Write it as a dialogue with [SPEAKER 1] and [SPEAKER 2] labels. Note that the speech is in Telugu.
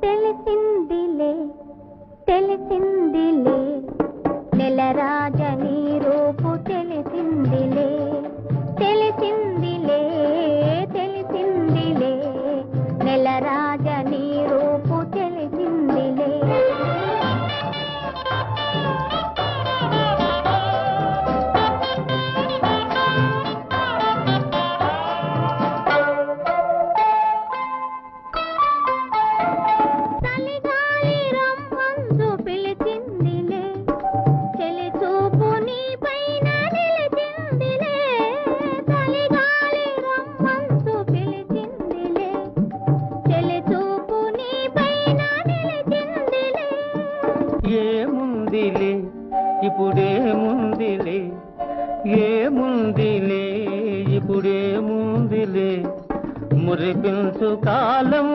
[SPEAKER 1] తెలిసిందిలే తెలిసిందిలే నెలరాజని రూపు తెలిసిందిలే తెలిసిందిలే తెలిసిందిలే నెలరాజని రూపు తెలిసిందిలే
[SPEAKER 2] ఇప్పుడేముందిలే ఏముందిలే ఇప్పుడేముందిలే మురిపించు కాలం